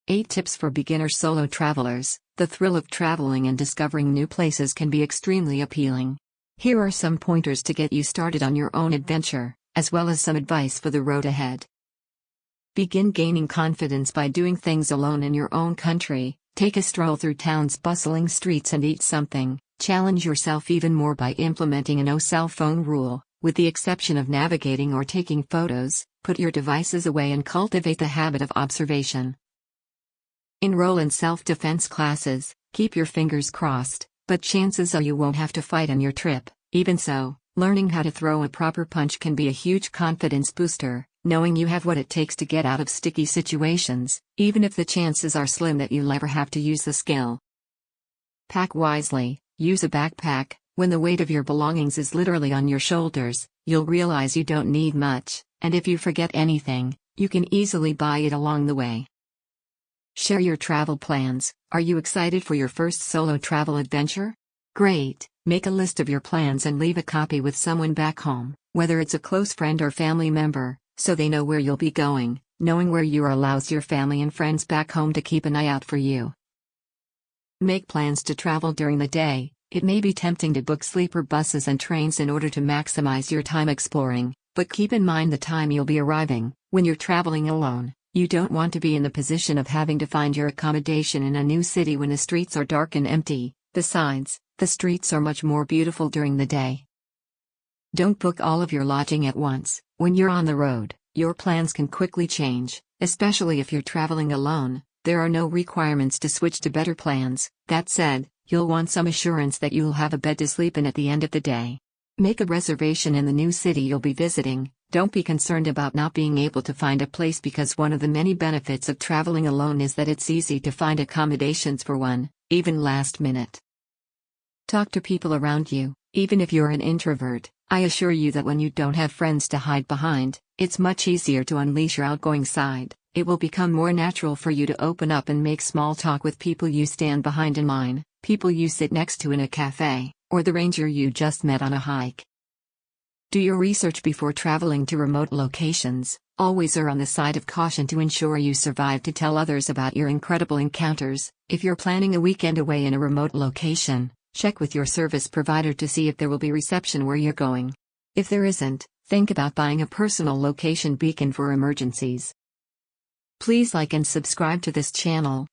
8 tips for beginner solo travelers. The thrill of traveling and discovering new places can be extremely appealing. Here are some pointers to get you started on your own adventure, as well as some advice for the road ahead. Begin gaining confidence by doing things alone in your own country. Take a stroll through town's bustling streets and eat something. Challenge yourself even more by implementing a no cell phone rule. With the exception of navigating or taking photos, put your devices away and cultivate the habit of observation. Enroll in self-defense classes. Keep your fingers crossed, but chances are you won't have to fight on your trip. Even so, learning how to throw a proper punch can be a huge confidence booster, knowing you have what it takes to get out of sticky situations, even if the chances are slim that you'll ever have to use the skill. Pack wisely. Use a backpack. When the weight of your belongings is literally on your shoulders, you'll realize you don't need much, and if you forget anything, you can easily buy it along the way. Share your travel plans. Are you excited for your first solo travel adventure? Great! Make a list of your plans and leave a copy with someone back home, whether it's a close friend or family member, so they know where you'll be going. Knowing where you are allows your family and friends back home to keep an eye out for you. Make plans to travel during the day. It may be tempting to book sleeper buses and trains in order to maximize your time exploring, but keep in mind the time you'll be arriving. When you're traveling alone, you don't want to be in the position of having to find your accommodation in a new city when the streets are dark and empty. Besides, the streets are much more beautiful during the day. Don't book all of your lodging at once. When you're on the road, your plans can quickly change, especially if you're traveling alone. There are no requirements to switch to better plans. That said, you'll want some assurance that you'll have a bed to sleep in at the end of the day. Make a reservation in the new city you'll be visiting. Don't be concerned about not being able to find a place, because one of the many benefits of traveling alone is that it's easy to find accommodations for one, even last minute. Talk to people around you. Even if you're an introvert, I assure you that when you don't have friends to hide behind, it's much easier to unleash your outgoing side. It will become more natural for you to open up and make small talk with people you stand behind in line, people you sit next to in a cafe, or the ranger you just met on a hike. Do your research before traveling to remote locations. Always err on the side of caution to ensure you survive to tell others about your incredible encounters. If you're planning a weekend away in a remote location, check with your service provider to see if there will be reception where you're going. If there isn't, think about buying a personal location beacon for emergencies. Please like and subscribe to this channel.